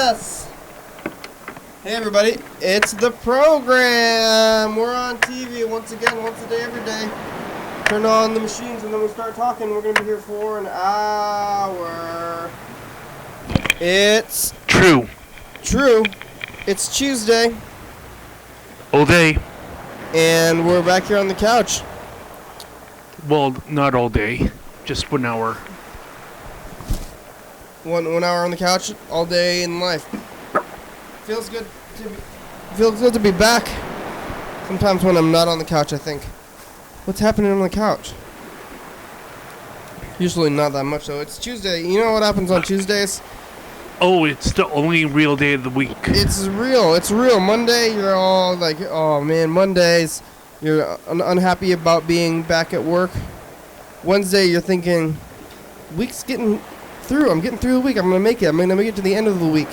Yes. Hey everybody, it's the program. We're on TV once again, once a day, every day. Turn on the machines and then we start talking. We're going to be here for an hour. It's True. It's Tuesday. All day. And we're back here on the couch. Well, not all day. Just 1 hour. One hour on the couch, all day in life. Feels good to be back. Sometimes when I'm not on the couch, I think, what's happening on the couch? Usually not that much, though. It's Tuesday. You know what happens on Tuesdays? Oh, it's the only real day of the week. It's real. Monday, you're all like, oh man, Mondays, you're unhappy about being back at work. Wednesday, you're thinking, week's getting through. I'm getting through the week. I'm going to make it. I'm going to make it to the end of the week.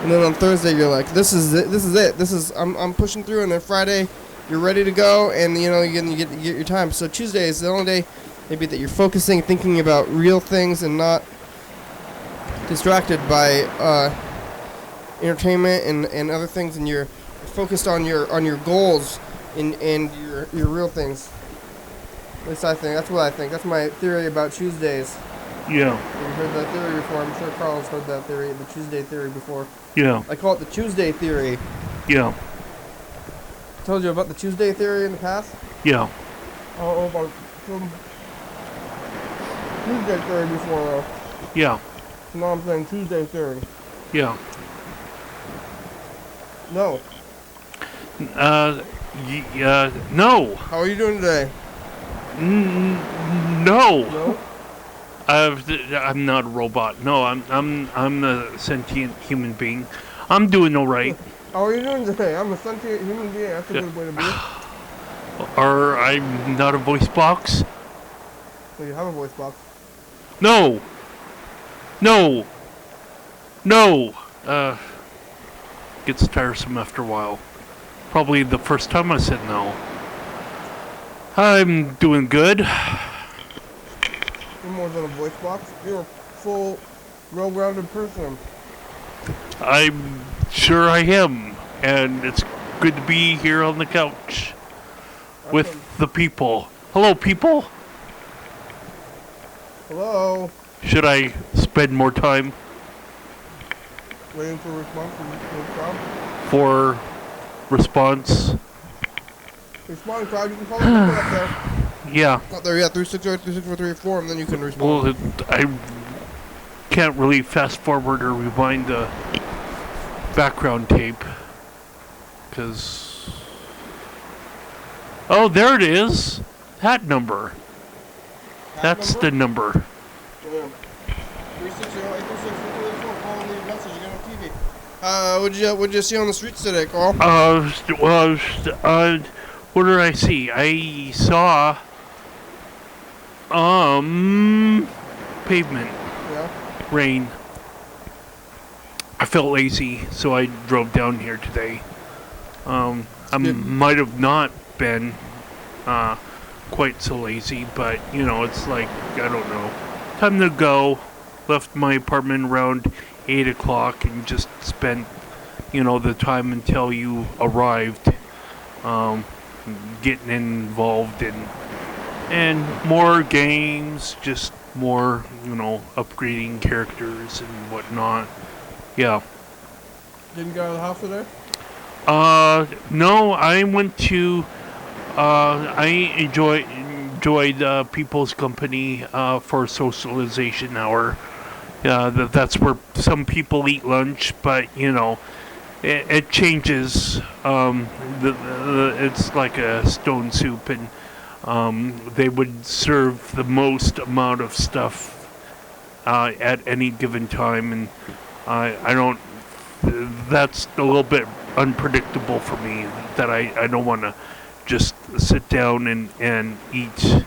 And then on Thursday, you're like, this is it. I'm pushing through. And then Friday, you're ready to go. And, you know, you get your time. So Tuesday is the only day maybe that you're focusing, thinking about real things and not distracted by entertainment and other things. And you're focused on your goals and your real things. At least I think. That's what I think. That's my theory about Tuesdays. Yeah. You've heard that theory before. I'm sure Carl's heard that theory, the Tuesday theory before. Yeah. I call it the Tuesday theory. Yeah. I told you about the Tuesday theory in the past? Yeah. Oh, about Tuesday theory before, though. Yeah. So now I'm saying Tuesday theory. Yeah. No. No. How are you doing today? No. No? I'm not a robot. No, I'm a sentient human being. I'm doing all right. How are you doing today? I'm a sentient human being. That's a good way to be. Or I'm not a voice box. So you have a voice box. No. Gets tiresome after a while. Probably the first time I said no. I'm doing good. You're more than a voice box. You're a full, well-rounded person. I'm sure I am. And it's good to be here on the couch with the people. Hello, people. Hello. Should I spend more time Waiting for a response from Tom? for response? Respond, crowd. You can follow the number up there. Yeah. Not there yet. 360-364-384, and then you can respond. Well, I can't really fast forward or rewind the background tape. Because... Oh, there it is. That number. That's the number. Yeah. 360-836-384. Follow the message. You get on TV. What'd you see on the streets today, Carl? What did I see? I saw pavement. Yeah. Rain. I felt lazy, so I drove down here today. I might have not been quite so lazy, but you know, it's like, I don't know. Time to go. Left my apartment around 8 o'clock and just spent, you know, the time until you arrived, getting involved in and more games, just more, you know, upgrading characters and whatnot. Yeah. Didn't get out of the house today? No, I went to, I enjoyed people's company for socialization hour. That's where some people eat lunch, but, you know, it changes. It's like a stone soup, and they would serve the most amount of stuff at any given time, and I don't. That's a little bit unpredictable for me. That I don't want to just sit down and eat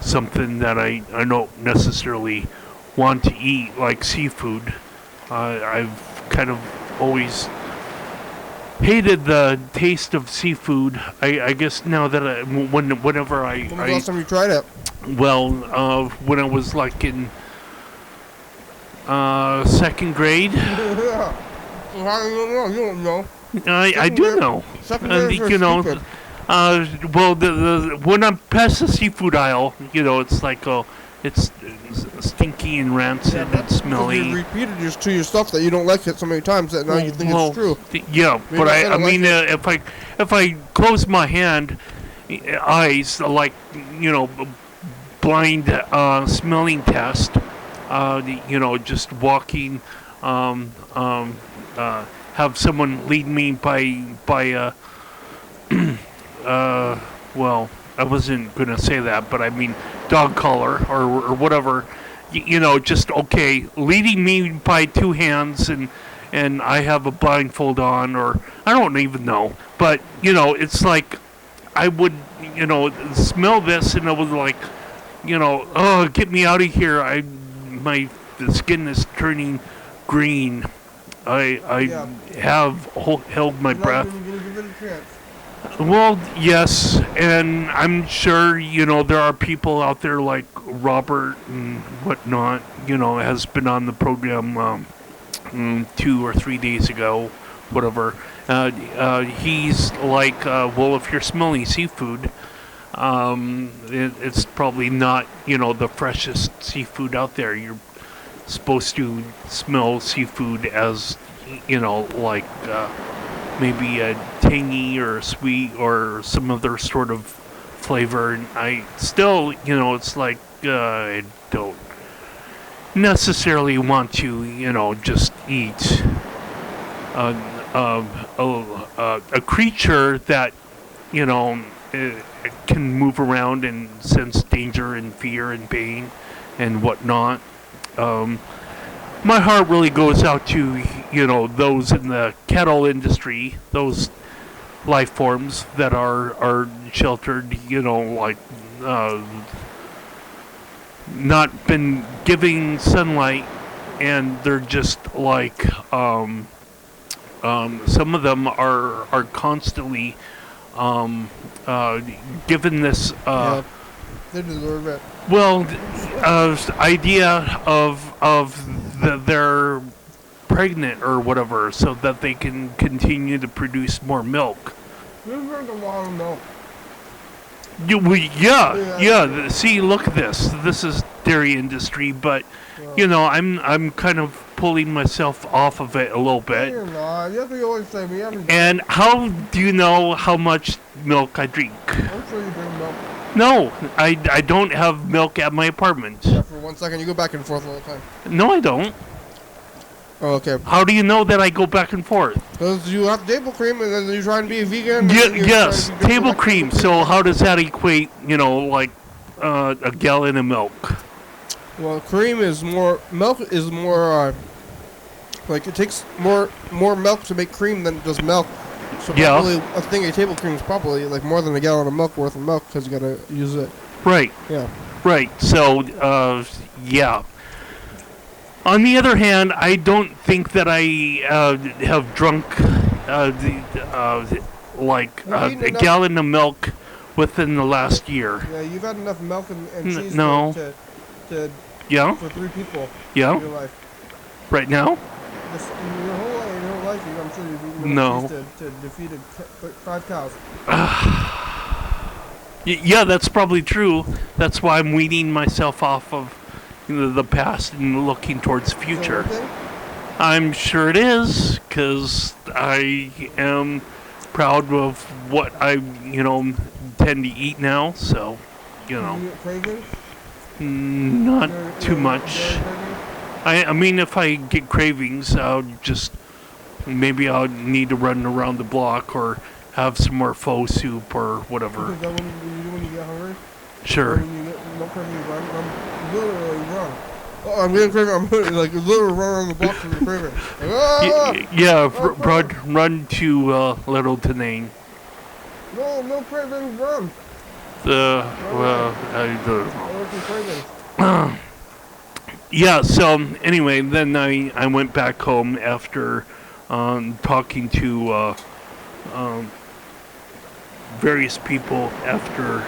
something that I don't necessarily want to eat, like seafood. I've kind of always hated the taste of seafood. I guess now that whenever I... When was the last time you tried it? Well, when I was like in Second grade. Yeah. How do you know? You don't know. I do know. Second grade is You know, stupid. well, when I'm past the seafood aisle, you know, it's like, oh, it's stinky and rancid and Because smelly. you repeated just to yourself that you don't like it so many times that now you think Well, it's true. Yeah, Maybe but I I don't mean, like if I close my eyes, like, you know, blind smelling test, you know, just walking, have someone lead me by well, I wasn't gonna say that, but I mean dog collar or whatever. You know, just okay, leading me by two hands and I have a blindfold on, or I don't even know. But you know, it's like I would, you know, smell this and I was like, you know, oh, get me out of here! The skin is turning green. I Yeah. have held my You're not breath. even gonna give it a chance. Well, yes, and I'm sure, you know, there are people out there like Robert and whatnot, you know, has been on the program 2 or 3 days ago, whatever. He's like, well, if you're smelling seafood, it's probably not, you know, the freshest seafood out there. You're supposed to smell seafood as, you know, like maybe a tangy or sweet or some other sort of flavor. And I still, you know, it's like I don't necessarily want to, you know, just eat a creature that, you know, can move around and sense danger and fear and pain and whatnot. My heart really goes out to, you know, those in the cattle industry, those life forms that are sheltered, you know, like not been giving sunlight, and they're just like some of them are constantly given this Yeah. They deserve it. well idea of they're pregnant or whatever, so that they can continue to produce more milk. They drink a lot of milk. Yeah. See, look at this. This is dairy industry, but you know, I'm kind of pulling myself off of it a little No, bit. you're not. That's what you always say. We haven't. And how do you know how much milk I drink? I'm sure you drink milk. No, I don't have milk at my apartment. Yeah, for 1 second, you go back and forth all the time. No, I don't. Oh, okay. How do you know that I go back and forth? Because you have table cream and then you're trying to be a vegan. and then you're Yes, trying to be table like cream. So how does that equate, you know, like a gallon of milk? Well, cream is more. Milk is more. Like it takes more milk to make cream than it does milk. So Yeah. probably a thing of table cream is probably like more than a gallon of milk worth of milk because you gotta use it. Right, Yeah. right. So, yeah. On the other hand, I don't think that I have drunk like You've eaten a enough- gallon of milk within the last year. Yeah, you've had enough milk and cheese no. to Yeah, for 3 people in yeah. your life. Right now? This, in your whole life, I'm sure you've eaten No. enough cheese to defeat 5 cows. Yeah, that's probably true. That's why I'm weaning myself off of, you know, the past and looking towards the Is that future. one thing? I'm sure it is, because I am proud of what I, you know, tend to eat now. So, you Do know, you get cravings? not Your- too your much. dairy cravings? I mean, if I get cravings, I'll just maybe I'll need to run around the block or have some more faux soup or whatever. Is that when you do when you get hungry? Sure. When you get no craving, I'm literally run. Oh, I'm getting craving. I'm like literally run around the block for the craving. Like, ah! Yeah, Oh, run to Little Tenane. No cravings, run. I don't I want some cravings. Yeah, so anyway, then I went back home after talking to various people after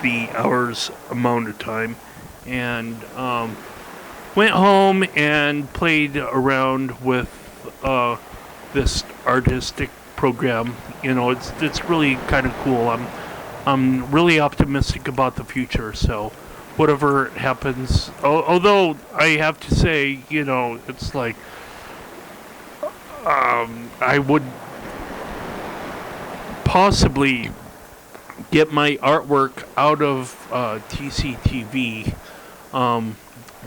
the hours amount of time, and went home and played around with this artistic program. It's really kind of cool. I'm really optimistic about the future. So whatever happens, although I have to say, it's like I would possibly get my artwork out of TCTV,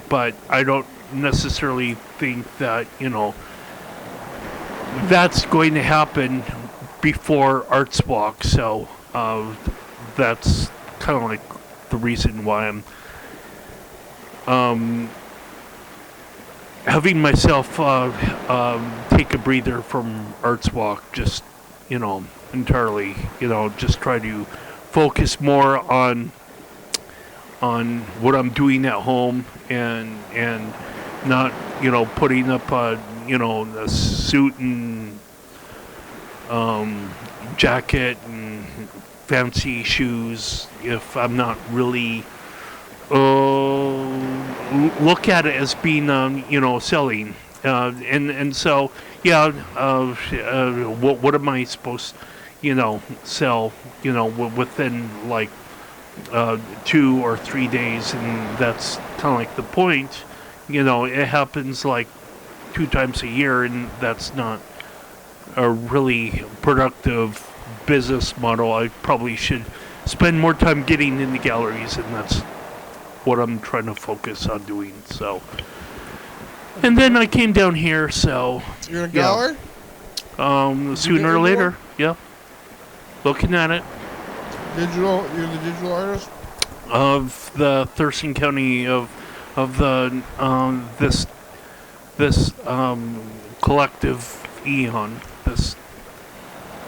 but I don't necessarily think that, that's going to happen before Arts Walk. So that's kind of like the reason why I'm having myself take a breather from Arts Walk, just, entirely, just try to focus more on what I'm doing at home and not, putting up a suit and jacket and fancy shoes if I'm not really look at it as being selling, and so what am I supposed sell within like 2 or 3 days, and that's kind of like the point. It happens like 2 times a year, and that's not a really productive business model. I probably should spend more time getting in the galleries, and that's what I'm trying to focus on doing. So, and then I came down here. So you're in a gallery? Sooner or later, yeah. Looking at it. Digital. You're the digital artist of the Thurston County of the this collective eon, this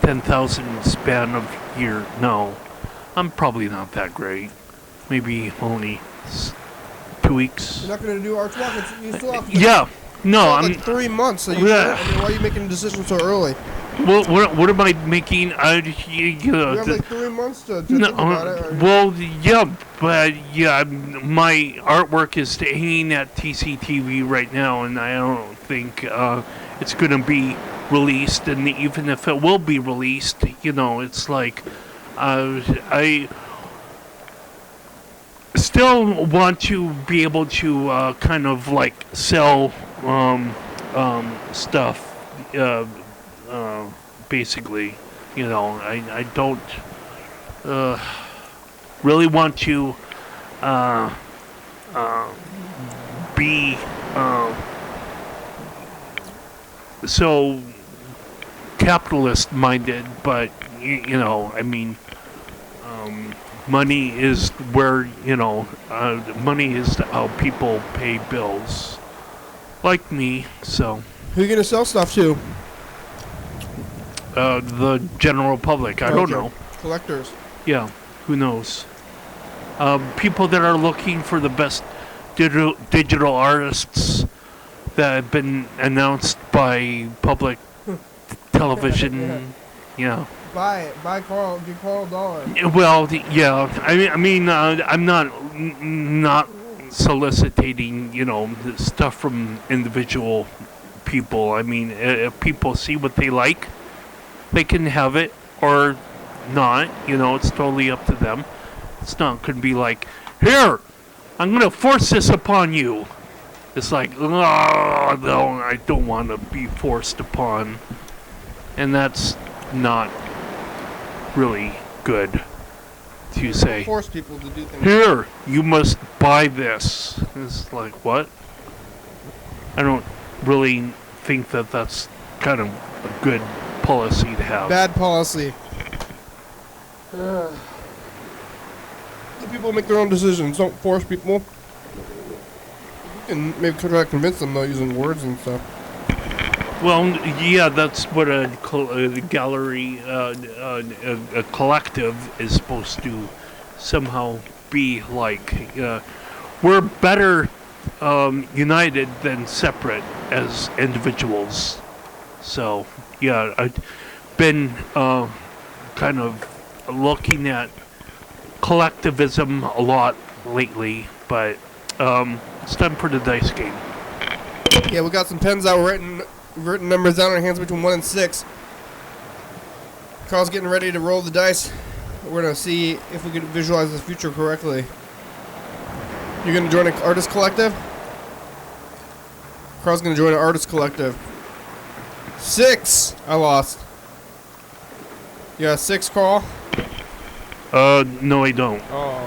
10,000 span of year. No, I'm probably not that great. Maybe only 2 weeks. You're not going to do Arts Walk? You still have yeah. No, I'm like 3 months. So why are you making a decision so early? Well, what am I making? You have like 3 months to think about it. Well, yeah, but my artwork is hanging at TCTV right now, and I don't think it's going to be released. And even if it will be released, it's like I still want to be able to kind of like sell stuff. Basically, I don't really want to be so capitalist minded, but I mean, money is where money is how people pay bills, like me. So who are you gonna sell stuff to? The general public. I don't know. Collectors. Yeah, who knows? People that are looking for the best digital artists that have been announced by public television. Yeah. Buy it. Buy Carl. Give Carl $1. Well, yeah. I mean, I'm not soliciting, stuff from individual people. I mean, if people see what they like, they can have it or not. It's totally up to them. It's not going to be like, here, I'm going to force this upon you. It's like, oh, no, I don't want to be forced upon. And that's not really good to say. Force people to do things. Here, you must buy this. It's like, what? I don't really think that that's kind of a good policy to have. Bad policy. Let people make their own decisions. Don't force people. You can maybe try to convince them though using words and stuff. Well, yeah, that's what a gallery, a collective is supposed to somehow be like. We're better united than separate as individuals. So, yeah, I've been kind of looking at collectivism a lot lately, but It's time for the dice game. Yeah, we got some pens out. We're written numbers down in our hands between 1 and 6. Carl's getting ready to roll the dice. We're going to see if we can visualize the future correctly. You're going to join an artist collective? Carl's going to join an artist collective. 6! I lost. Yeah, 6, Carl? No, I don't. Oh.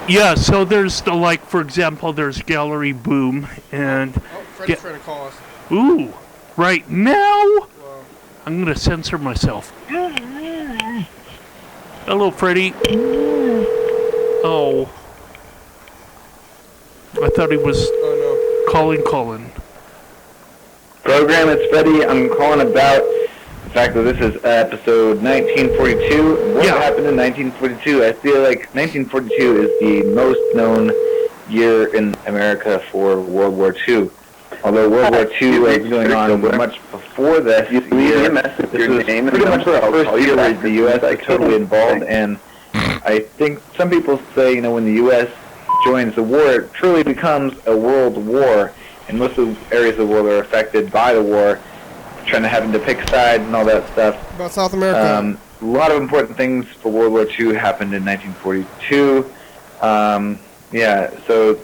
Yeah, so there's the, like, for example, there's Gallery Boom, and... Oh, Freddie's trying to call us. Ooh, right now? Whoa. I'm going to censor myself. Hello, Freddie. Oh. I thought he was calling. Program, it's Freddie. I'm calling about the fact that this is episode 1942. What happened in 1942? I feel like 1942 is the most known year in America for World War II. Although World War II was going on much before this year, this was pretty much the first year where the U.S. was totally involved, and I think some people say, when the U.S. joins the war, it truly becomes a world war, and most of the areas of the world are affected by the war, having to pick sides and all that stuff. About South America. A lot of important things for World War II happened in 1942. So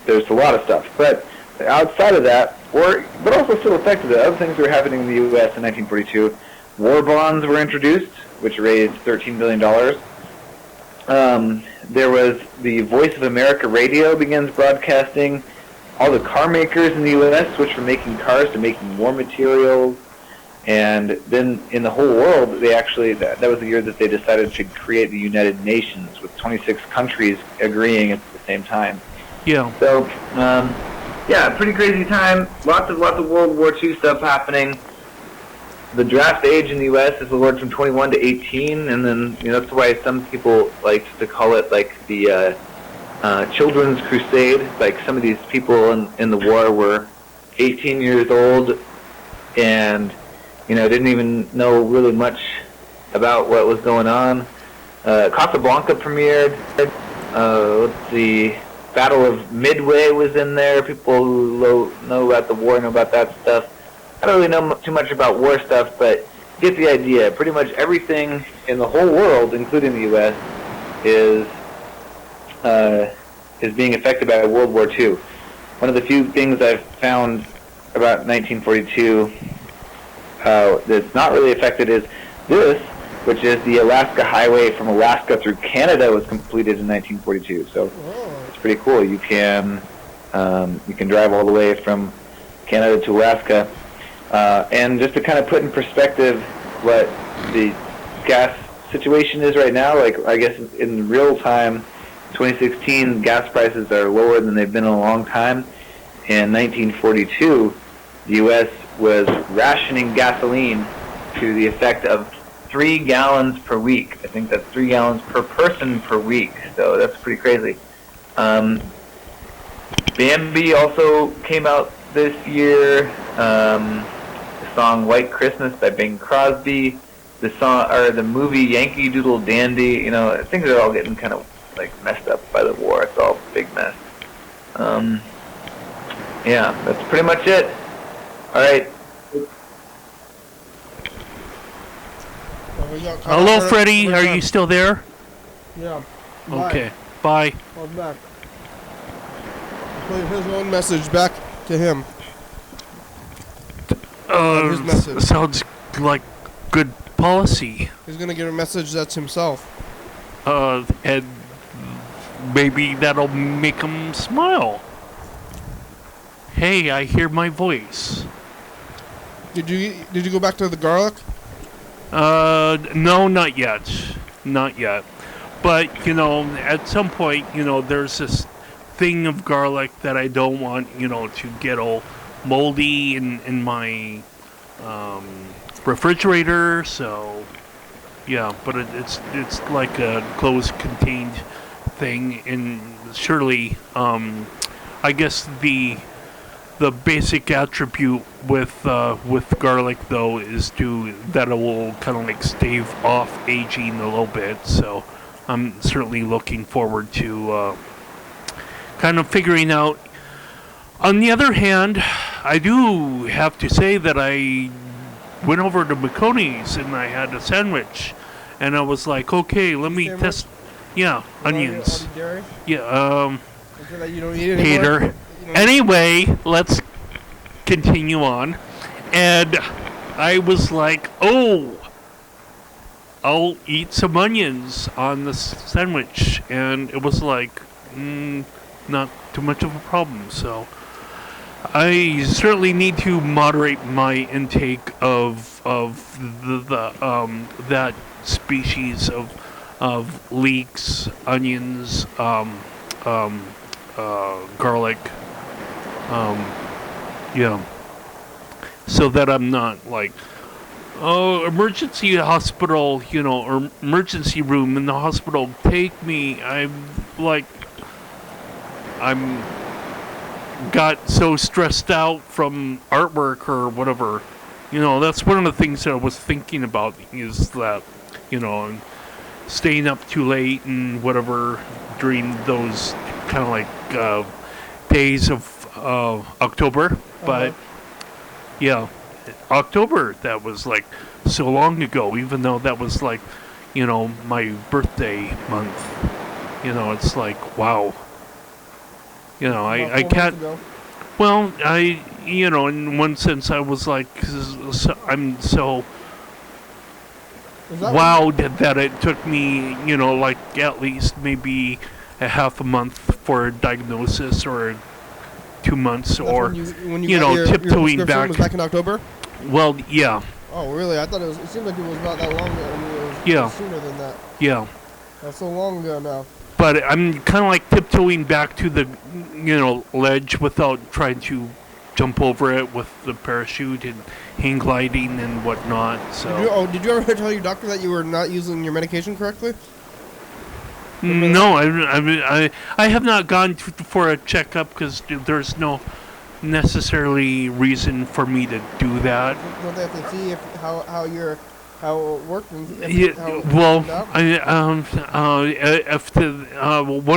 there's a lot of stuff. But outside of that, but also still affected it, other things that were happening in the U.S. in 1942. War bonds were introduced, which raised $13 billion. There was the Voice of America radio begins broadcasting. All the car makers in the U.S. switched from making cars to making war materials. And then in the whole world, they actually, that was the year that they decided to create the United Nations, with 26 countries agreeing at the same time. Yeah. So, pretty crazy time. Lots of World War II stuff happening. The draft age in the U.S. is lowered from 21 to 18, and then that's why some people like to call it like the Children's Crusade. Like some of these people in the war were 18 years old, and didn't even know really much about what was going on. Casablanca premiered. Let's see. Battle of Midway was in there. People who know about the war know about that stuff. I don't really know too much about war stuff, but get the idea. Pretty much everything in the whole world, including the U.S., is being affected by World War II. One of the few things I've found about 1942 that's not really affected is this, which is the Alaska Highway from Alaska through Canada was completed in 1942. So it's pretty cool. You can drive all the way from Canada to Alaska. And just to kind of put in perspective what the gas situation is right now, like I guess in real time, 2016, gas prices are lower than they've been in a long time. In 1942, the U.S. was rationing gasoline to the effect of 3 gallons per week. I think that's 3 gallons per person per week, so that's pretty crazy. Bambi also came out this year. The song White Christmas by Bing Crosby. The movie Yankee Doodle Dandy. Things are all getting kind of like messed up by the war. It's all a big mess. That's pretty much it. All right. Hello, Freddie. Are you still there? Yeah. Okay. Bye. I'll be back. Play his own message back to him. His message. Sounds like good policy. He's gonna get a message that's himself. And maybe that'll make him smile. Hey, I hear my voice. Did you go back to the garlic? No, not yet. Not yet. But, at some point, there's this thing of garlic that I don't want, to get all moldy in my refrigerator. So, yeah, but it's like a closed contained thing, and surely, I guess the basic attribute with garlic though is that it will kind of like stave off aging a little bit. So I'm certainly looking forward to kind of figuring out. On the other hand, I do have to say that I went over to McConey's and I had a sandwich, and I was like, okay, let me Sandwich? test. Yeah, onions. All the dairy? Yeah, So that you don't eat it anymore? hater. Anyway, let's continue on. And I was like, oh, I'll eat some onions on the sandwich. And it was like, not too much of a problem. So I certainly need to moderate my intake of that species of leeks, onions, garlic, yeah, so that I'm not like, oh, emergency hospital, or emergency room in the hospital, take me. I'm got so stressed out from artwork or whatever. That's one of the things that I was thinking about, is that, and staying up too late and whatever during those kind of like days of October. But yeah, October, that was like so long ago, even though that was like, my birthday month. It's like, wow. I can't. Well, in one sense, I was like, I'm so wowed that it took me, like at least maybe a half a month for a diagnosis, or 2 months, or when you got your tiptoeing prescription back. was back in October? Well, yeah. Oh, really? I thought it seemed like it was not that long ago. I mean, it was sooner than that. Yeah. That's so long ago now. But I'm kind of like tiptoeing back to the, ledge without trying to jump over it with the parachute and hang gliding and whatnot. So. Did you ever tell your doctor that you were not using your medication correctly? No, I have not gone for a checkup because there's no necessarily reason for me to do that. Don't they have to see how it worked? One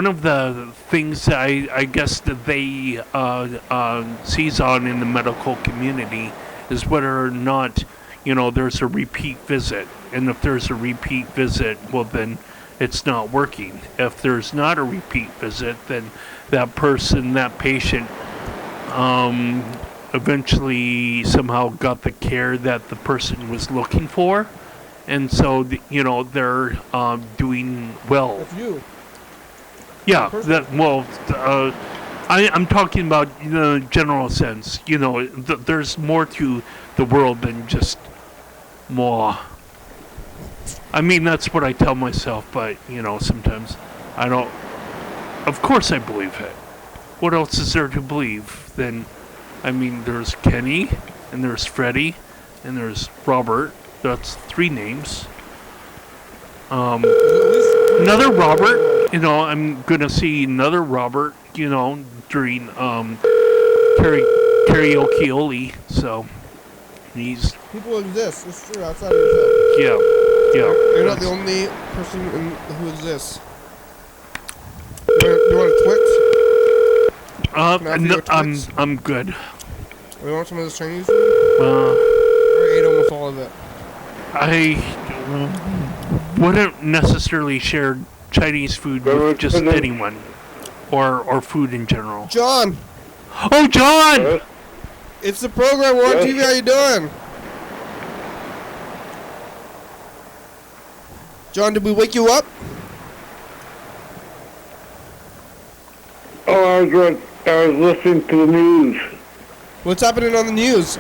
of the things that I guess that they seize on in the medical community is whether or not there's a repeat visit, and if there's a repeat visit, well then it's not working. If there's not a repeat visit, then that patient eventually somehow got the care that the person was looking for, and so they're doing well. That's you. Yeah, I'm talking about in a general sense. There's more to the world than just moi. I mean, that's what I tell myself, but sometimes I don't. Of course, I believe it. What else is there to believe? Then, I mean, there's Kenny, and there's Freddie, and there's Robert. That's 3 names. Another Robert. I'm gonna see another Robert. During karaoke Oli. So he's. People exist. It's true. Outside of yourself. Yeah. You're not the only person who exists. You want a Twix? I'm good. You want some of this Chinese food? I ate almost all of it. I wouldn't necessarily share Chinese food with just anyone, or food in general. John! Oh, John! It's the program. We're on TV. How you doing? John, did we wake you up? Oh, I was listening to the news. What's happening on the news?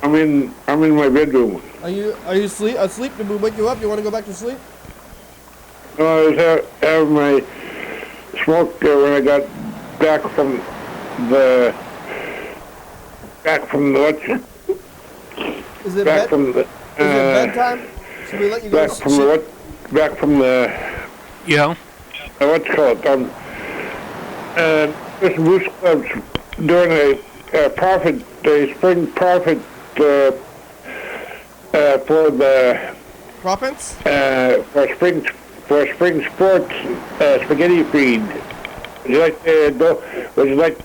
I'm in my bedroom. Are you asleep? Did we wake you up? You want to go back to sleep? No, I was having my smoke when I got back from the what? Is it back from the. Is it bedtime? Should we let you go? Back from the. Yeah. What's it called? This Boost Club's doing a spring profit for the Profits? for spring for spring sports spaghetti feed. Would you like to go? Would you like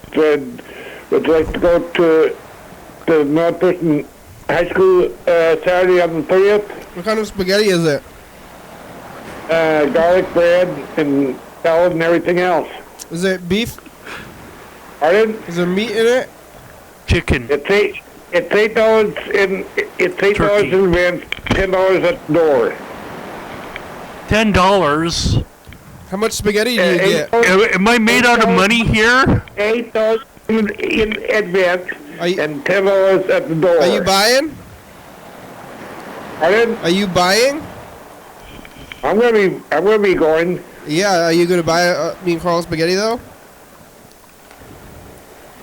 to go to North Thurston High School Saturday on the 30th? What kind of spaghetti is it? Garlic bread and salad and everything else. Is it beef? Pardon? Is there meat in it? Chicken. It's $8 in advance, $10 at the door. $10. How much spaghetti do you get? Am I made out of money here? $8 in advance You, and $10 at the door. are you buying? Pardon? Are you buying? I'm gonna be going. Yeah, are you gonna buy me and Carl spaghetti though?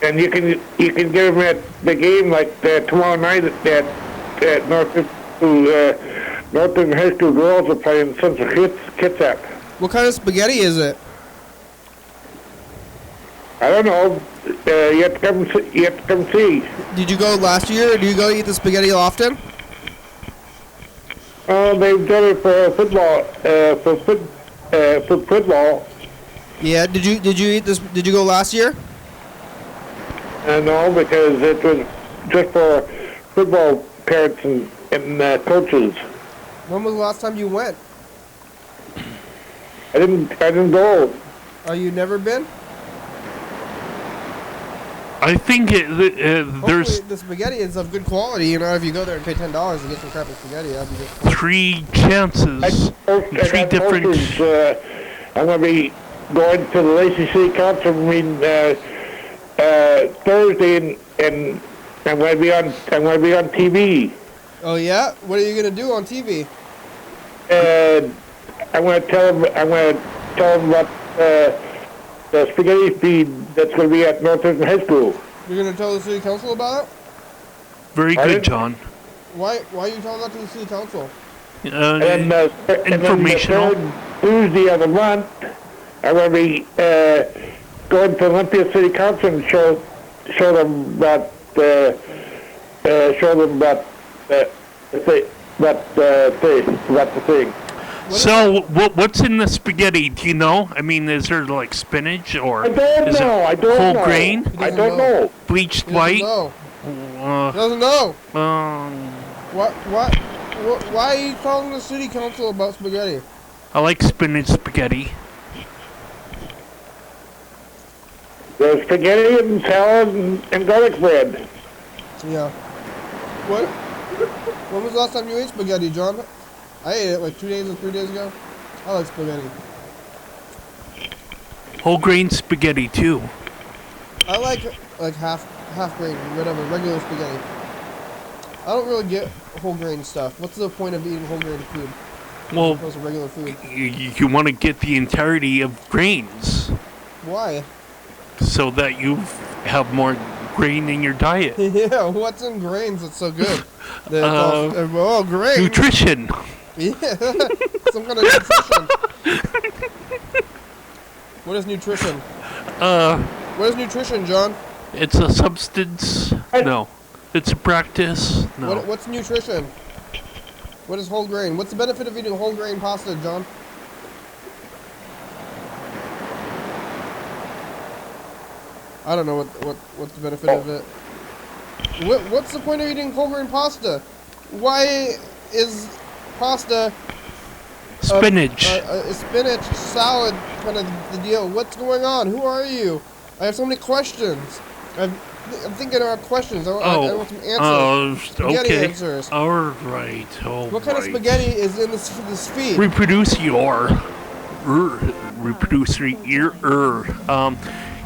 And you can get them at the game like tomorrow night at Northern High School girls are playing Central Kitsap. What kind of spaghetti is it? I don't know. You have to come see. Did you go last year, or do you go eat the spaghetti often? They've done it for football. For football. Yeah. Did you eat this? Did you go last year? No, because it was just for football parents and coaches. When was the last time you went? I didn't go. Oh, you never been? I think there's Hopefully the spaghetti is of good quality. You know, if you go there and pay $10 and get some crappy spaghetti, that'd be good. 3 chances. Three different. I'm going to be going to the Lacey City Council meeting Thursday, and I'm going to be on TV. Oh yeah? What are you gonna do on TV? I'm going to tell them about the spaghetti feed that's going to be at North Thurston High School. You're gonna tell the city council about it? Very good, John. Why are you telling that to the city council? Informational. And the third Tuesday of the month, I'm going to be going to Olympia City Council and show them about the thing. So, what's in the spaghetti? Do you know? I mean, is there like spinach or I don't know. I don't whole know. grain? I don't know. Bleached He white? doesn't know. Uh, He doesn't know. um, Why are you telling the city council about spaghetti? I like spinach spaghetti. There's spaghetti and salad and garlic bread. Yeah. When was the last time you ate spaghetti, John? I ate it like 2 days or 3 days ago. I like spaghetti. Whole grain spaghetti too. I like half grain, whatever, regular spaghetti. I don't really get whole grain stuff. What's the point of eating whole grain food? Well, As opposed to regular food. you want to get the entirety of grains Why? so that you have more grain in your diet. Yeah, what's in grains that's so good? Grain. Nutrition. Yeah, some kind of nutrition. What is nutrition? What is nutrition, John? It's a substance. No. It's a practice. No. What's nutrition? What is whole grain? What's the benefit of eating whole grain pasta, John? I don't know what's the benefit of it. What's the point of eating whole grain pasta? Why is pasta Spinach. a spinach salad kind of the deal? What's going on? Who are you? I have so many questions. I'm thinking about questions. I want some answers. Spaghetti Okay. answers. All right. All What kind of right. spaghetti is in this feed? Reproduce your.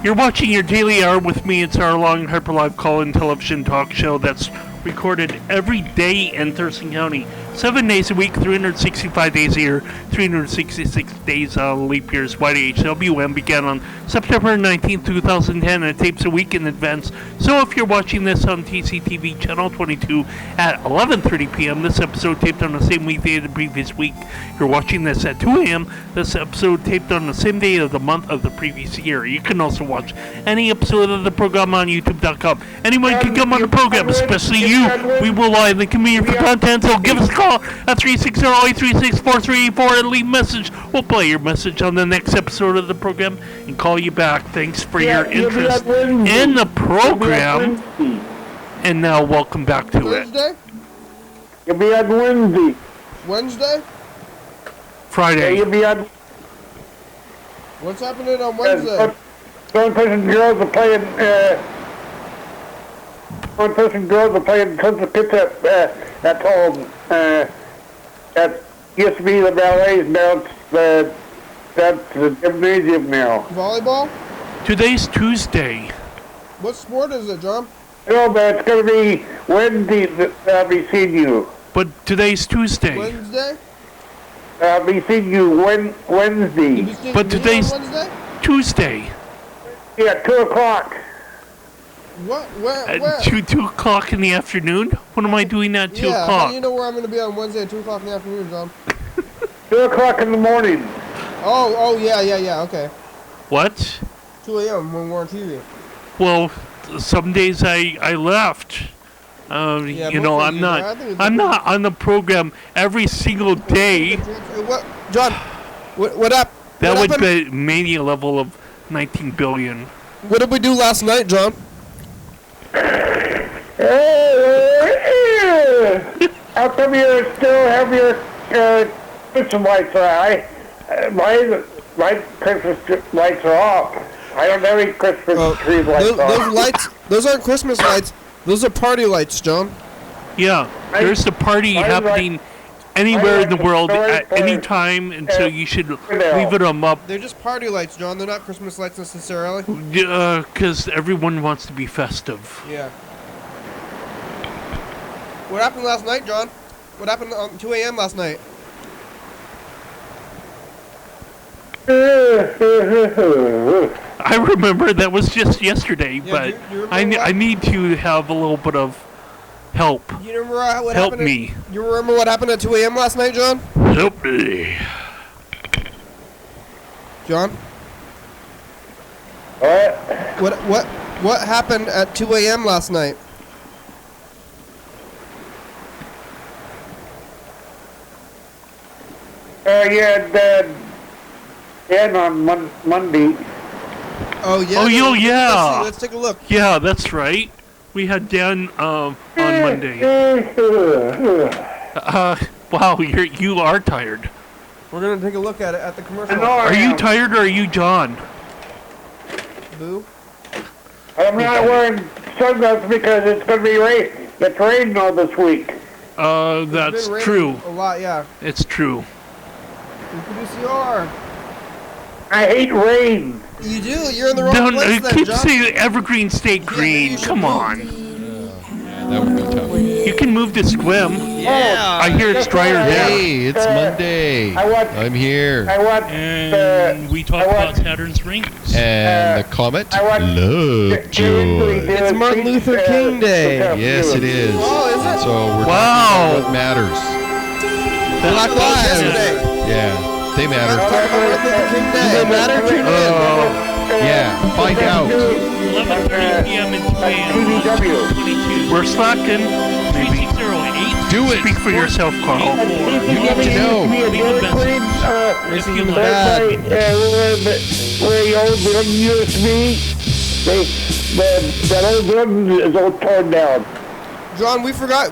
You're watching your daily hour with me. It's our long hyperlive call-in television talk show that's recorded every day in Thurston County, 7 days a week, 365 days a year, 366 days leap years. YDHWM began on September 19, 2010, and it tapes a week in advance. So if you're watching this on TCTV channel 22 at 11:30 p.m., this episode taped on the same weekday of the previous week. You're watching this at 2 a.m., this episode taped on the same day of the month of the previous year. You can also watch any episode of the program on YouTube.com. Anyone can come on the program, especially you. We will live and convenient for content, so give us a call. call at 360-836-4384 and leave a message. We'll play your message on the next episode of the program and call you back. Thanks for your interest in the program. And now, welcome back to Thursday? You'll be on Wednesday. Wednesday? Friday. You'll be on. What's happening on Wednesday? One-person girls are playing. One-person girls are playing tons of pizza at home. That used to be the ballet. Now that's the gymnasium now. Volleyball? Today's Tuesday. What sport is it, John? No, but it's going to be Wednesday that I'll be seeing you. But today's Tuesday. Wednesday? I'll be seeing you Wednesday. You seeing But me today's on Wednesday? Tuesday. Yeah, 2 o'clock. What? Where? At Where? 2 o'clock in the afternoon? What am I doing at 2 Yeah, how o'clock? do you know where I'm going to be on Wednesday at 2 o'clock in the afternoon, John? 2 o'clock in the morning. Oh, yeah, okay. What? 2 a.m. when we're on TV. Well, some days I left. Yeah, you know, most I'm days, not. I think it's I'm not on the program every single day. What, John? What up? That what would happened? be mania level of 19 billion. What did we do last night, John? How come you still have your Christmas lights on? My Christmas lights are off. I don't have any Christmas tree lights on. Those lights, those aren't Christmas lights. Those are party lights, John. Yeah, there's a party happening anywhere in the world at any time, and so you should leave it up. They're just party lights, John. They're not Christmas lights necessarily. Because everyone wants to be festive. Yeah. What happened last night, John? What happened on 2 a.m. last night? I remember that was just yesterday, Yeah, but do you remember I need to have a little bit of help. You remember what Help happened? me. You remember what happened at 2 a.m. last night, John? Help me. John? What happened at 2 a.m. last night? Yeah, on Monday. Oh yeah. Oh, yeah. Let's take a look. Yeah, that's right. We had Dan on Monday. Wow, you are tired. We're gonna take a look at it at the commercial. Are you tired or are you John? Boo. I'm not wearing sunglasses because it's going to be rain. It's raining all this week. That's It's been raining true. A lot, yeah. It's true. UPDCR. I hate rain. You do. You're in the wrong place then, keep John. saying Evergreen State Green. you should Come move. on. That would be tough. You can move to Squim. Yeah. I hear it's drier there. Hey, it's Monday. I'm here. I want And we talked about Saturn's rings. And the comet, Lovejoy. It's Martin Luther King Day. Yes, it is. Oh, is it? So we're Wow. talking about what matters. Black Lives yesterday. Yeah, they matter. Talk about Martin Luther King Day. Do they matter? Tune in. Yeah, find out. 11:30 p.m. in 2 a.m. 22. We're slacking. Maybe. 360-8. Do it. Speak for yourself, Carl. You need to know. Leave a message. If you like. Where the old building used to be, that old building is all torn down. John, we forgot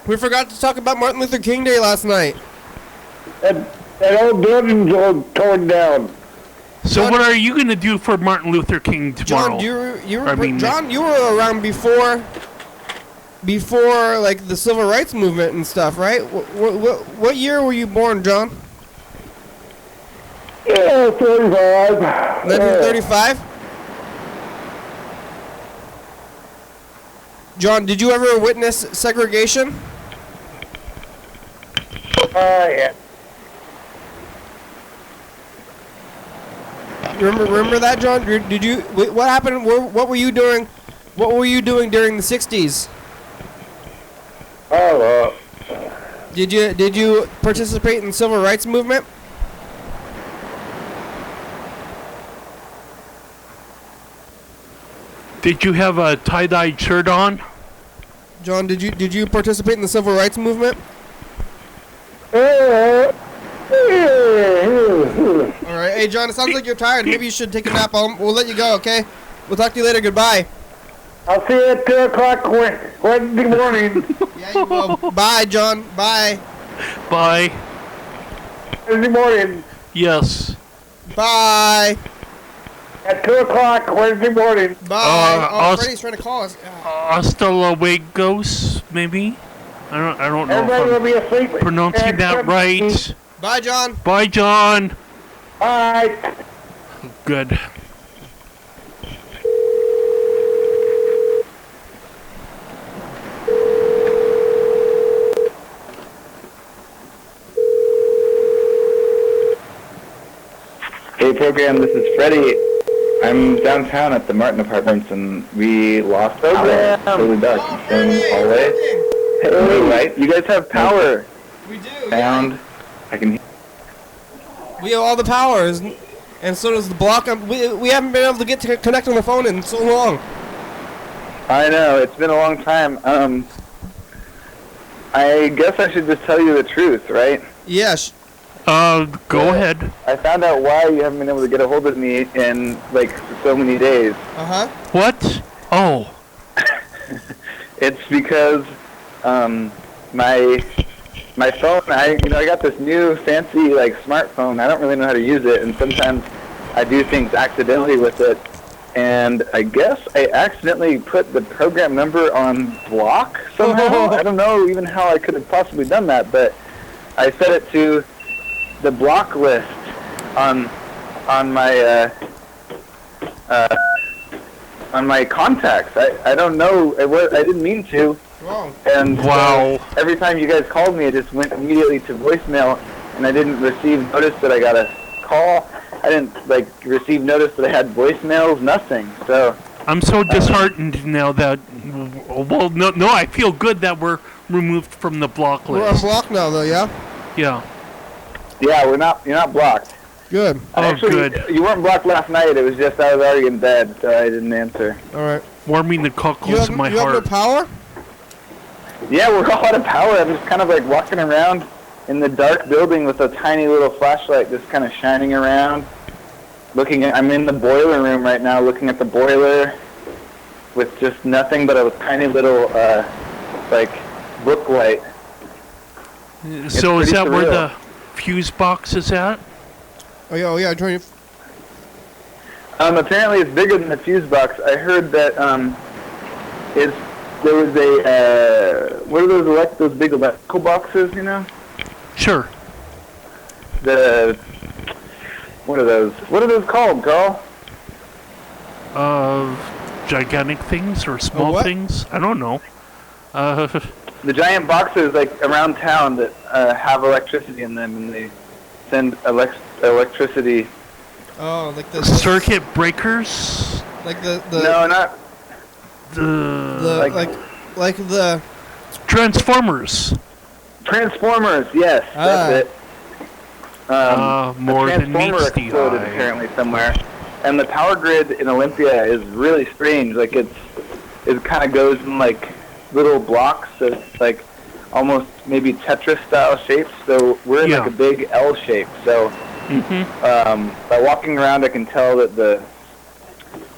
to talk about Martin Luther King Day last night. That old building's all torn down. So what are you going to do for Martin Luther King tomorrow? John, I mean, John, you were around before like the civil rights movement and stuff, right? What year were you born, John? Yeah, 35. 1935. John, did you ever witness segregation? Yeah. Remember that, John? Did you? What happened? What were you doing? What were you doing during the '60s? Oh, Did you participate in the civil rights movement? Did you have a tie-dyed shirt on? John, did you participate in the civil rights movement? Hey, John, it sounds like you're tired. Maybe you should take a nap. We'll let you go, okay? We'll talk to you later. Goodbye. I'll see you at 2 o'clock Wednesday morning. Yeah, you will. Bye, John. Bye. Bye. Wednesday morning. Yes. Bye. At 2 o'clock Wednesday morning. Bye. I'll Freddie's trying to call us. Hasta luego, maybe? I don't know Everybody will if be asleep. I'm pronouncing that right. Bye, John. Bye, John. Bye. Good. Hey, program, this is Freddie. I'm downtown at the Martin Apartments, and we lost power. It's totally dark. I'm still in the hallway. Hey, right? You guys have power. We do. Sound. I can hear. We have all the powers, and so does the block. We haven't been able to get to connect on the phone in so long. I know, it's been a long time. I guess I should just tell you the truth, right? Yes. Go ahead. I found out why you haven't been able to get a hold of me in, like, so many days. Uh-huh. What? Oh. It's because, my phone, I got this new fancy, like, smartphone. I don't really know how to use it, and sometimes I do things accidentally with it. And I guess I accidentally put the program number on block somehow. I don't know even how I could have possibly done that, but I set it to the block list on my contacts. I don't know. I didn't mean to. Wrong. And Wow. every time you guys called me, it just went immediately to voicemail, and I didn't receive notice that I got a call. I didn't receive notice that I had voicemails. Nothing. So I'm so disheartened now that. Well, no, I feel good that we're removed from the block We're on list. block now, though, yeah? Yeah. yeah, you're not blocked. Good. Oh, Actually, good. You weren't blocked last night. It was just I was already in bed, so I didn't answer. All right. Warming the cockles of my you have no heart. power? Yeah, we're all out of power. I'm just kind of like walking around in the dark building with a tiny little flashlight just kind of shining around. I'm in the boiler room right now looking at the boiler with just nothing but a tiny little, book light. So is pretty that where surreal. the fuse box is at? Oh, yeah, join you. Apparently it's bigger than the fuse box. I heard that, there was a, what are those big electrical boxes, you know? Sure. What are those? What are those called, Carl? Gigantic things or small what? things? I don't know. The giant boxes, like, around town that have electricity in them, and they send electricity. Oh, like the Circuit breakers? like the No, not like the Transformers. transformers. Yes, that's it. More a than transformer meets the exploded eye. apparently somewhere, and the power grid in Olympia is really strange. Like it kind of goes in like little blocks, so it's like almost maybe Tetris style shapes. So we're in like a big L shape. So by walking around, I can tell that the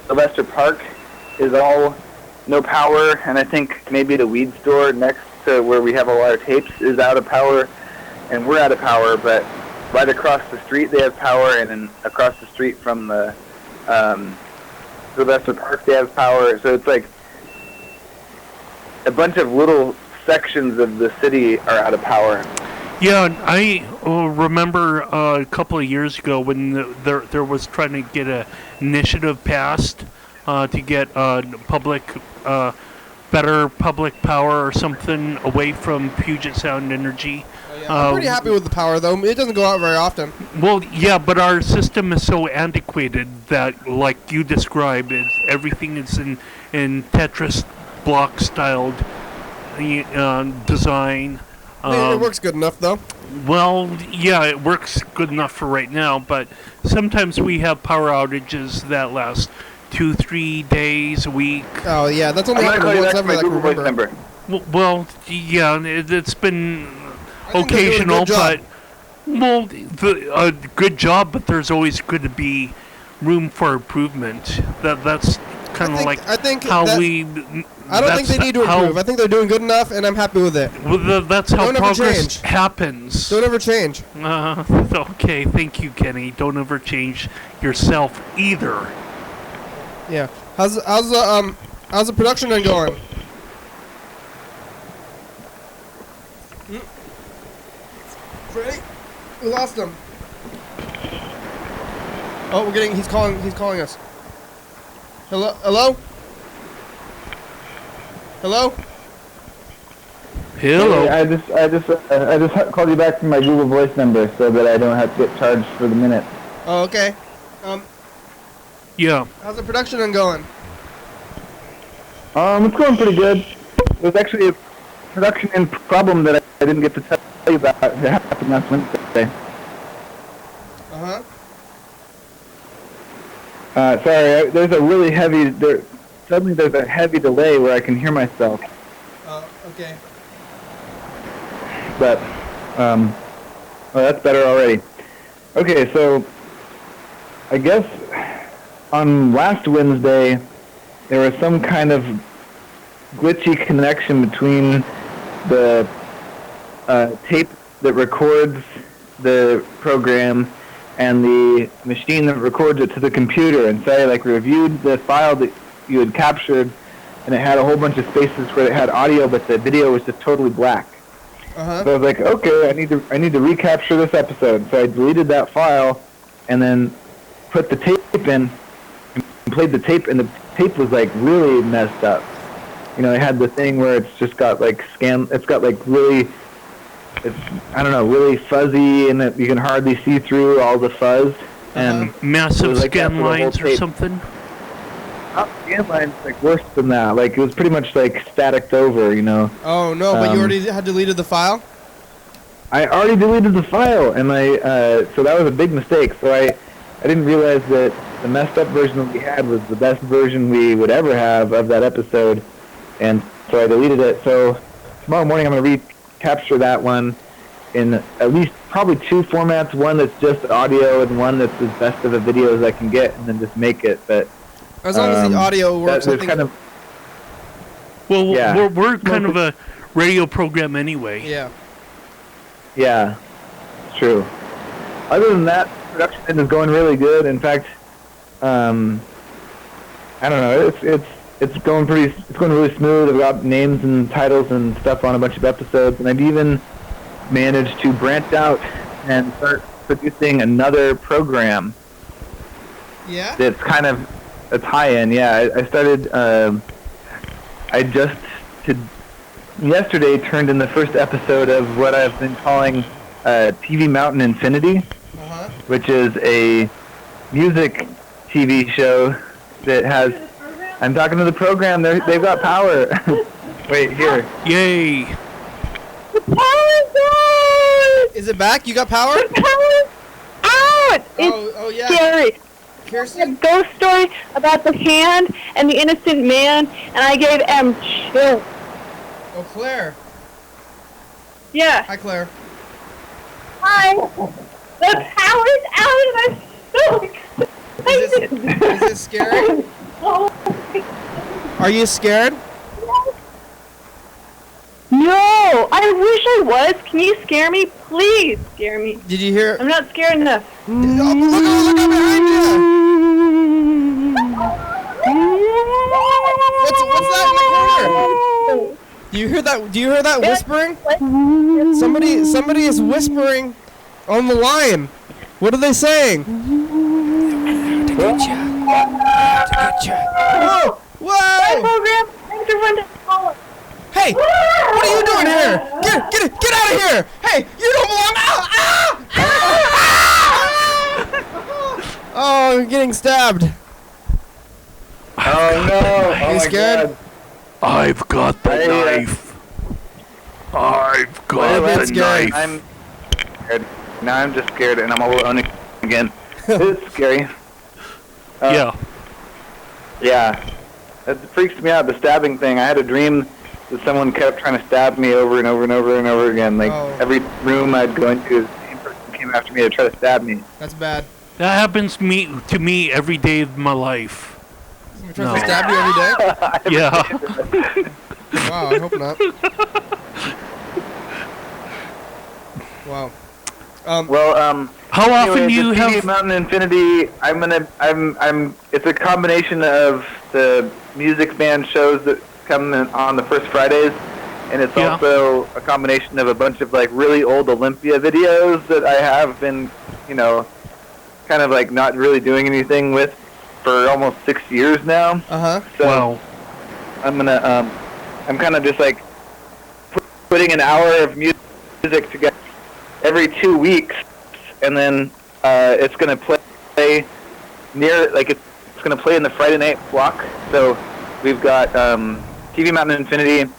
Sylvester Park is all no power, and I think maybe the weed store next to where we have all our tapes is out of power, and we're out of power, but right across the street they have power, and then across the street from the Sylvester Park they have power. So it's like a bunch of little sections of the city are out of power. Yeah, I remember a couple of years ago when there was trying to get an initiative passed to get better public power or something away from Puget Sound Energy. I'm pretty happy with the power, though. It doesn't go out very often. Well, yeah, but our system is so antiquated that, like you described, everything is in Tetris block-styled design. It works good enough, though. Well, yeah, it works good enough for right now, but sometimes we have power outages that last 2-3 days a week. Oh, yeah, that's I'm only going to happened call you once back ever my that I can Google Voice remember. number. Well, yeah, it's been I think they're doing a occasional, good job. but Well, good job, but there's always going to be room for improvement. That's kind of like I think how that- we. I don't think they need to improve. I think they're doing good enough, and I'm happy with it. Well, that's how Don't ever progress change. happens. Don't ever change. Okay, thank you, Kenny. Don't ever change yourself either. Yeah. How's the production run going? Ready? We lost him. Oh, he's calling us. Hello? Hello. Hey, I just called you back from my Google Voice number so that I don't have to get charged for the minute. Oh, okay. Yeah. How's the production run going? It's going pretty good. There's actually a production problem that I didn't get to tell you about. It happened last Wednesday. Uh-huh. Sorry, there's a really heavy. Suddenly there's a heavy delay where I can hear myself. Okay. But, well, that's better already. Okay, so I guess on last Wednesday there was some kind of glitchy connection between the tape that records the program and the machine that records it to the computer, and say like reviewed the file that you had captured, and it had a whole bunch of spaces where it had audio, but the video was just totally black. Uh-huh. So I was like, okay, I need to recapture this episode. So I deleted that file, and then put the tape in, and played the tape, and the tape was like really messed up. You know, it had the thing where it's just got like it's got like really, really fuzzy, and you can hardly see through all the fuzz. And massive like scan lines or something. Scan lines like worse than that. Like it was pretty much like staticked over, you know. Oh no! But you already had deleted the file. I already deleted the file, and so that was a big mistake. So I didn't realize that the messed up version that we had was the best version we would ever have of that episode, and so I deleted it. So tomorrow morning I'm going to recapture that one in at least probably two formats: one that's just audio, and one that's as best of a video as I can get, and then just make it. But as long as the audio works, I think. Well, yeah. we're kind of a radio program anyway. Yeah. Yeah, it's true. Other than that, production is going really good. In fact, I don't know. It's going really smooth. I've got names and titles and stuff on a bunch of episodes, and I've even managed to branch out and start producing another program. Yeah. That's kind of a tie-in. Yeah, I started. Yesterday turned in the first episode of what I've been calling TV Mountain Infinity, which is a music TV show that has. I'm talking to the program. They've got power. Wait, here. Yay! Is it back? You got power? Out! Oh yeah. Scary. Kirsten? A ghost story about the hand and the innocent man, and I gave M chills. Oh, Claire. Yeah. Hi, Claire. Hi. The power's out, and I'm so excited. Is this scary? Are you scared? No, I wish I was. Can you scare me? Please scare me. Did you hear? I'm not scared enough. Oh, look out behind you! What's that in the corner? Do you hear that? Do you hear that whispering? Somebody is whispering on the line. What are they saying? Whoa! My Whoa! program. Thanks everyone to follow. Hey! What are you doing here? Get out of here! Hey! You don't belong! Oh, I'm getting stabbed. Oh no! Are you scared? God. I've got the knife. I've got the scary. knife. I'm scared. Now I'm just scared, and I'm alone again. It's scary. Yeah. Yeah. It freaks me out, the stabbing thing. I had a dream that someone kept trying to stab me over and over and over and over again. Like, Oh. every room I'd go into, the same person came came after me to try to stab me. That's bad. That happens to me every day of my life. Somebody tries to stab you every day? Yeah. Wow, I hope not. Wow. How often do you have Mountain Infinity? It's a combination of the music band shows that come on the first Fridays, and it's also a combination of a bunch of like really old Olympia videos that I have been, kind of like not really doing anything with for almost 6 years now. So wow. I'm kind of just like putting an hour of music together every 2 weeks, and then it's gonna play it's gonna play in the Friday night block. So we've got TV Mountain Infinity,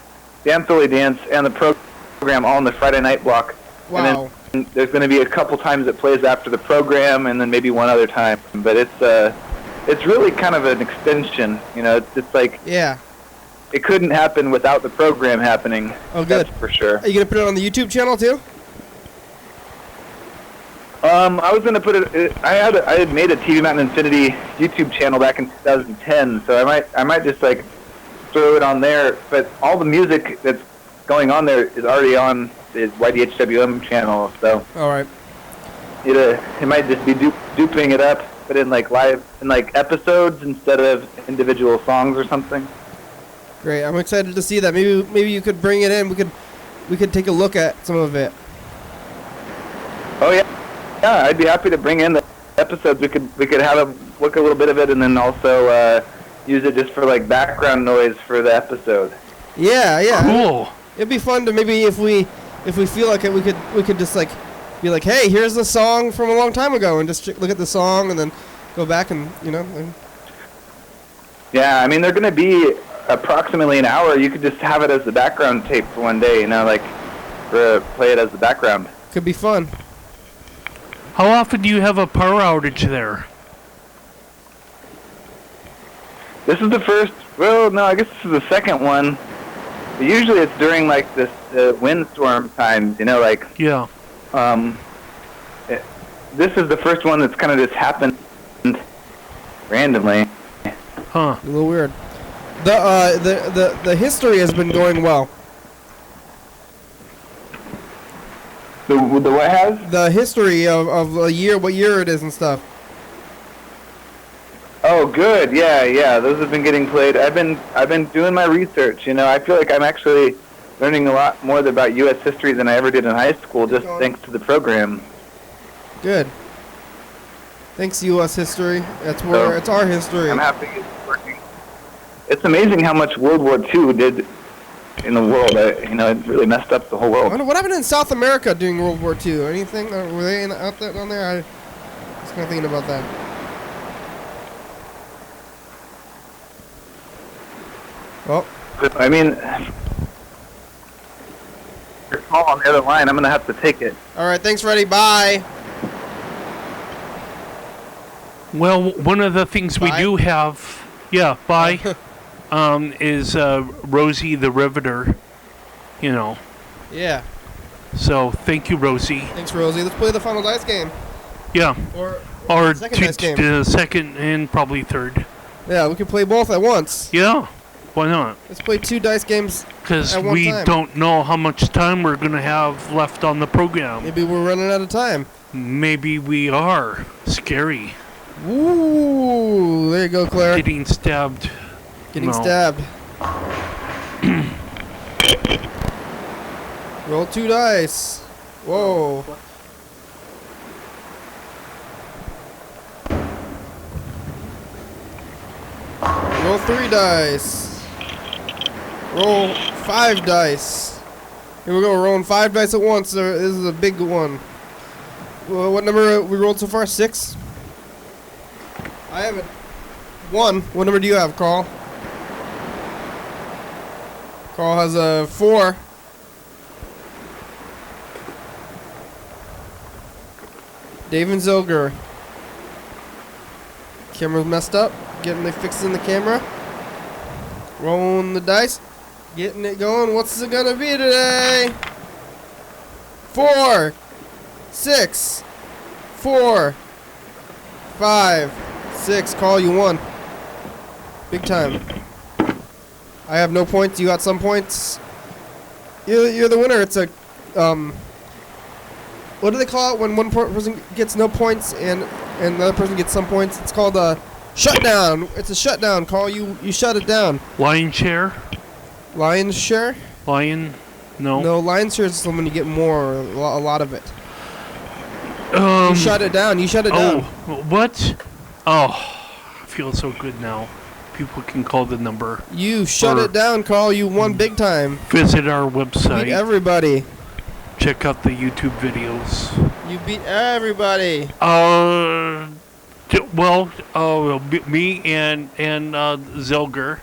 Dance Only Dance, and the program all in the Friday night block. Wow. And then there's gonna be a couple times it plays after the program, and then maybe one other time. But it's really kind of an extension. It's like it couldn't happen without the program happening. Oh, good. That's for sure. Are you gonna put it on the YouTube channel too? I was gonna put it. I had made a TV Mountain Infinity YouTube channel back in 2010, so I might just like throw it on there. But all the music that's going on there is already on the YDHWM channel. So all right, it might just be duping it up, but in like live episodes instead of individual songs or something. Great. I'm excited to see that. Maybe you could bring it in. We could take a look at some of it. Oh yeah. Yeah, I'd be happy to bring in the episodes. We could have a look a little bit of it, and then also use it just for like background noise for the episode. Yeah. Cool. It'd be fun to maybe if we feel like it, we could just like be like, hey, here's the song from a long time ago, and just look at the song and then go back and Yeah, I mean they're gonna be approximately an hour. You could just have it as the background tape for one day. Play it as the background. Could be fun. How often do you have a power outage there? This is the first. Well, no, I guess this is the second one. But usually it's during like this windstorm times. Yeah. This is the first one that's kind of just happened randomly. Huh. A little weird. The history has been going well. The what has? The history of a year, what year it is and stuff. Oh, good. Yeah. Those have been getting played. I've been doing my research. I feel like I'm actually learning a lot more about U.S. history than I ever did in high school, just thanks to the program. Good. Thanks, U.S. history. It's our history. I'm happy it's working. It's amazing how much World War II did in the world. It really messed up the whole world. I wonder what happened in South America during World War II. Anything? Were they out there down there? I was kind of thinking about that. Well, I mean, your call on the other line. I'm gonna have to take it. all right. Thanks, Reddy. Bye. Well, one of the things we do have, bye, is Rosie the Riveter, Yeah. So thank you, Rosie. Thanks, Rosie. Let's play the final dice game. Yeah. Or second dice game. The second and probably third. Yeah, we can play both at once. Yeah. Why not? Let's play 2 dice games Because at one we time. don't know how much time we're going to have left on the program. Maybe we're running out of time. Maybe we are. Scary. Ooh, there you go, Claire. Getting stabbed. Getting stabbed. Roll 2 dice. Whoa. Roll 3 dice. Roll 5 dice. Here we go, we're rolling 5 dice at once. This is a big one. Well, what number we rolled so far? 6? I have it. 1. What number do you have, Carl? Carl has a 4. Dave and Zilger. Camera's messed up. Fixing the camera. Rolling the dice. Getting it going. What's it gonna be today? 4, 6, 4, 5, 6. Carl, you won. Big time. I have no points. You got some points. You're the winner. It's a what do they call it when one person gets no points and the other person gets some points? It's called a shutdown. It's a shutdown, Carl. You shut it down. Lion share? Lion's share? Lion? No. No, lion's share is when you get more, a lot of it. You shut it down. You shut it down. What? Oh, I feel so good now. People can call the number. You shut it down, Carl. You won big time. Visit our website. Beat everybody. Check out the YouTube videos. You beat everybody. Me and Zelger,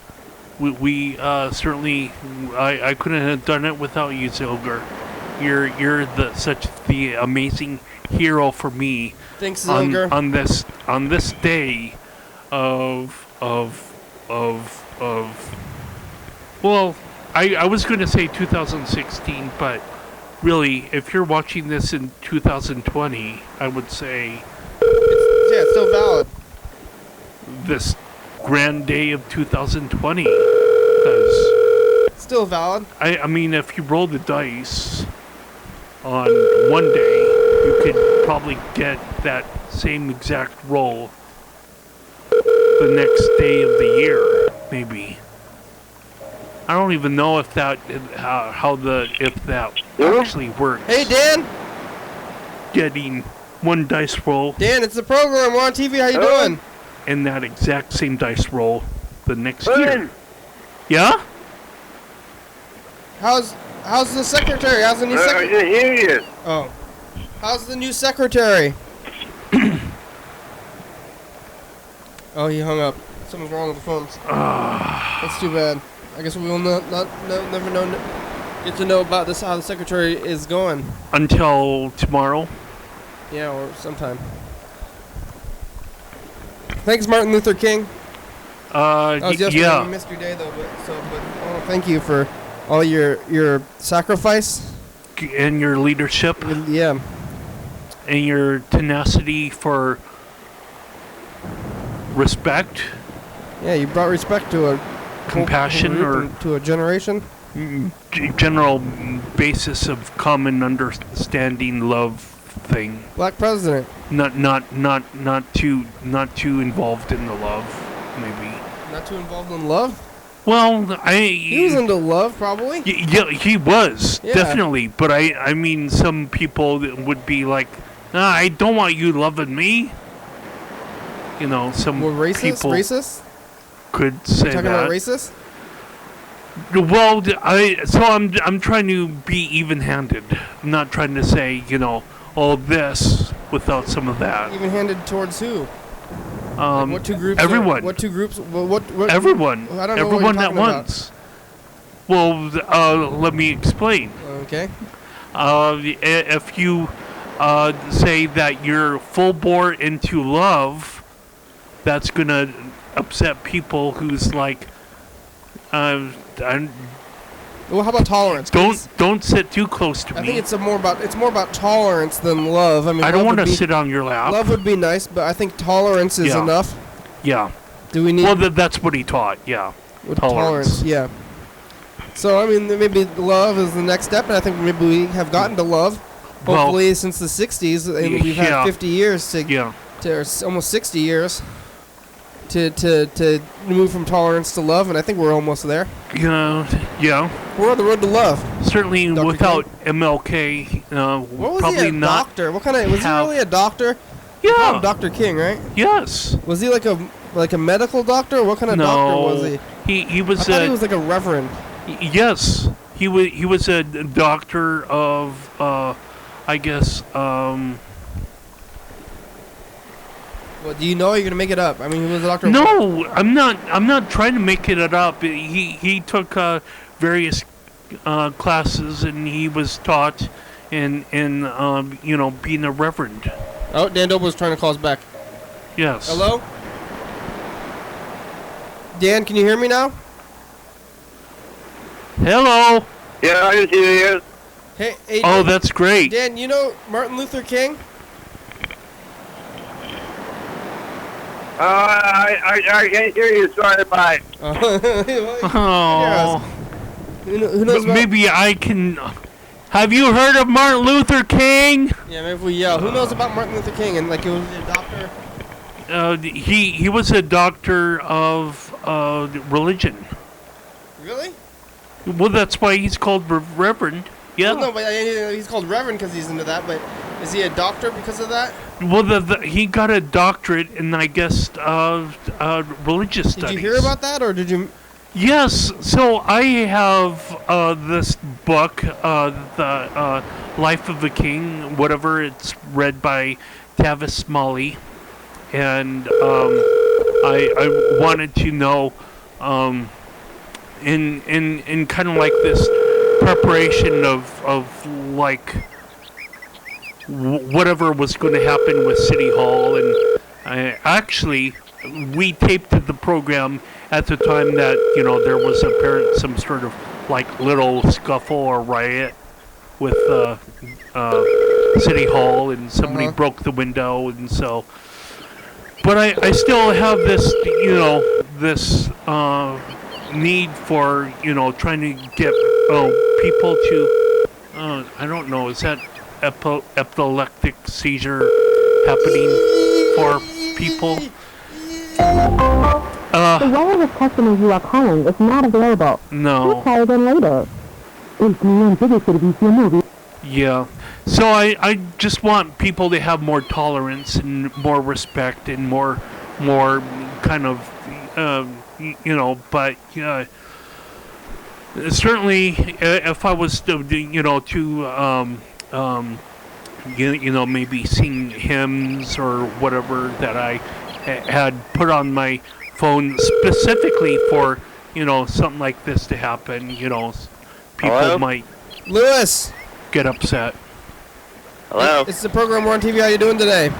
we certainly, I couldn't have done it without you, Zelger. You're such the amazing hero for me. Thanks, Zelger. On this day of well, I was going to say 2016, but really, if you're watching this in 2020, I would say it's still valid. This grand day of 2020, because still valid. I mean, if you roll the dice on one day, you could probably get that same exact roll the next day of the year, maybe. I don't even know if that if that actually works. Hey, Dan. Getting one dice roll. Dan, it's the program. We're on TV. How you doing? And that exact same dice roll the next year. Yeah? How's the secretary? How's the new secretary? I can hear you. Oh. How's the new secretary? Oh, he hung up. Something's wrong with the phones. That's too bad. I guess we will never get to know about this, how the secretary is going. Until tomorrow? Yeah, or sometime. Thanks, Martin Luther King. That was yesterday. Yeah. We missed your day, though, but I want to thank you for all your sacrifice. And your leadership. Yeah. And your tenacity for respect. Yeah, you brought respect to a compassion or to a generation. General basis of common understanding, love thing. Black president. Not too involved in the love, maybe. Not too involved in love. Well, he was into love, probably. Yeah, he was definitely. But I mean, some people would be like, nah, I don't want you loving me. You know, some people racist could say that. Talking about racist? Well, I'm trying to be even-handed. I'm not trying to say, all this without some of that. Even-handed towards who? Like what two groups? Everyone. What two groups? What everyone. I don't know everyone what at once. Well, let me explain. Okay. If you say that you're full bore into love, that's gonna upset people who's like, well, how about tolerance? Don't sit too close to me. I think it's more about tolerance than love. I mean, I don't want to sit on your lap. Love would be nice, but I think tolerance is enough. Yeah. Do we need? Well, that's what he taught. Yeah. With tolerance. Yeah. So I mean, maybe love is the next step, and I think maybe we have gotten to love. Hopefully, since the '60s, and we've had 50 years to almost 60 years to move from tolerance to love, and I think we're almost there. Yeah. We're on the road to love. Certainly, Dr. without King. MLK, what was probably he, a not. Doctor? What kind of was he really a doctor? Yeah. Dr. King, right? Yes. Was he like a medical doctor? What kind of doctor was he? He was. I thought he was like a reverend. Yes, he was a doctor of, I guess. Well, do you know? You're gonna make it up. I mean, he was a doctor. No, I'm not. I'm not trying to make it up. He took various classes, and he was taught in being a reverend. Oh, Dan Doble was trying to call us back. Yes. Hello? Dan, can you hear me now? Hello. Yeah, I can hear you. Hey, oh, that's great. Dan, you know Martin Luther King? I can't hear you. Sorry, bye. Oh. Who knows about... Maybe I can. Have you heard of Martin Luther King? Yeah, maybe if we yell. Who knows about Martin Luther King? And like, he was a doctor. He was a doctor of religion. Really? Well, that's why he's called Reverend. Yeah. Well, no, but he's called Reverend because he's into that. But is he a doctor because of that? Well, he got a doctorate in, I guess, religious studies. Did you hear about that, or did you? Yes. So I have this book, The Life of a King, whatever. It's read by Tavis Smalley, and I wanted to know, in kind of like this preparation of like whatever was going to happen with City Hall, and we taped the program at the time that there was some sort of like little scuffle or riot with City Hall, and somebody broke the window, and so. But I still have this this need for trying to get people to I don't know, is that epileptic seizure happening for people? The wireless customer you are calling is not available. No. Please try again later. El cliente de servicio móvil. Yeah. So I just want people to have more tolerance and more respect and more kind of but certainly if I was to maybe sing hymns or whatever that I had put on my phone specifically for something like this to happen, people Hello? might Lewis. get upset. Hello? It's the program. We're on TV. How you doing today?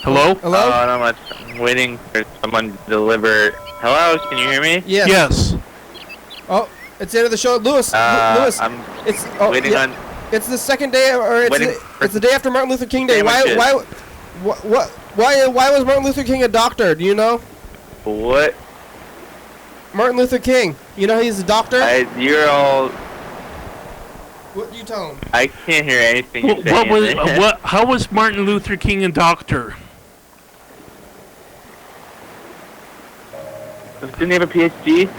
Hello? Hello? Not much. I'm waiting for someone to deliver. Hello? Can you hear me? Yes. Yes. Oh, it's the end of the show. Lewis. Lewis. I'm It's waiting on. It's the second day, or it's the day after Martin Luther King Day. Why was Martin Luther King a doctor? Do you know? What? Martin Luther King. You know he's a doctor? You're all. What do you tell him? I can't hear anything you're saying. How was Martin Luther King a doctor? Didn't he have a PhD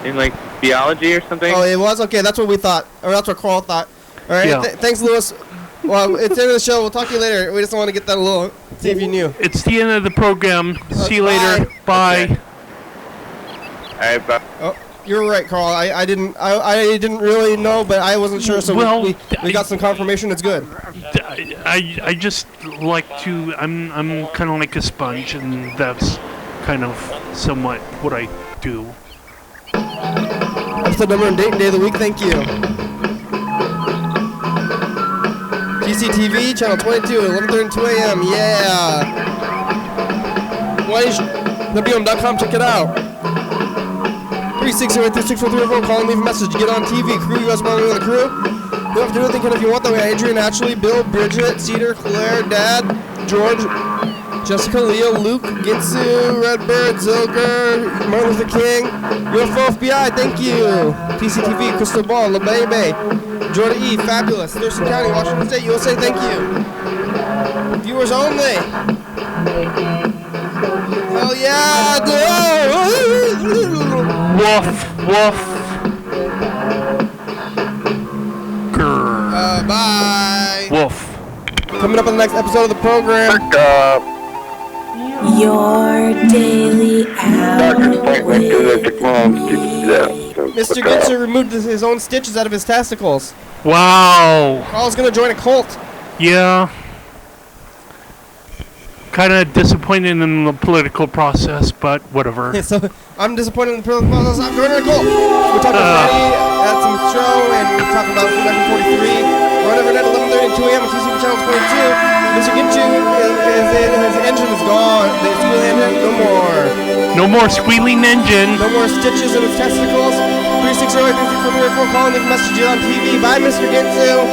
in like theology or something? Oh, it was? Okay, that's what we thought. Or that's what Carl thought. All right, Yeah. Thanks, Lewis. Well, it's the end of the show. We'll talk to you later. We just want to get that a little, see if you knew. It's the end of the program. See you Bye. later. Bye. Okay. All right, bye. Oh, you're right, Carl. I didn't really know, but I wasn't sure, so Well, we got some confirmation. It's good. I just like to. I'm kind of like a sponge, and that's kind of somewhat what I do. Episode number and date and day of the week. Thank you. TCTV, channel 22, 11:32 a.m. Yeah. YDHWM.com. Check it out. 360-836-4304. Call and leave a message. Get on TV. Crew, you guys want to be on the crew? You don't have to do anything if you want that way. Adrian, Ashley, Bill, Bridget, Cedar, Claire, Dad, George, Jessica, Leo, Luke, Gitsu, Redbird, Zilker, Martin Luther King, UFO FBI, thank you. TCTV, Crystal Ball, La Bebe, Jordan E, Fabulous, Thurston County, Washington State, USA, thank you. Viewers only. Hell yeah, Woof, woof. Grr. bye. Woof. Coming up on the next episode of the program. Your daily hour. Mr. Gitzer removed his own stitches out of his testicles. Wow. Carl's gonna join a cult. Yeah. Kind of disappointed in the political process, but whatever. So I'm disappointed in the political process. I'm joining a cult. We talked about Freddie at some show, and we talked about 1943. We're on every night 11:32 a.m. on TCTV channel 22. Mr. Gitchu, his engine is gone. The squealing engine, no more. No more squealing engine. No more stitches in his testicles. 360-836-4304. Call and leave a message on TV. Bye, Mr. Gitsu.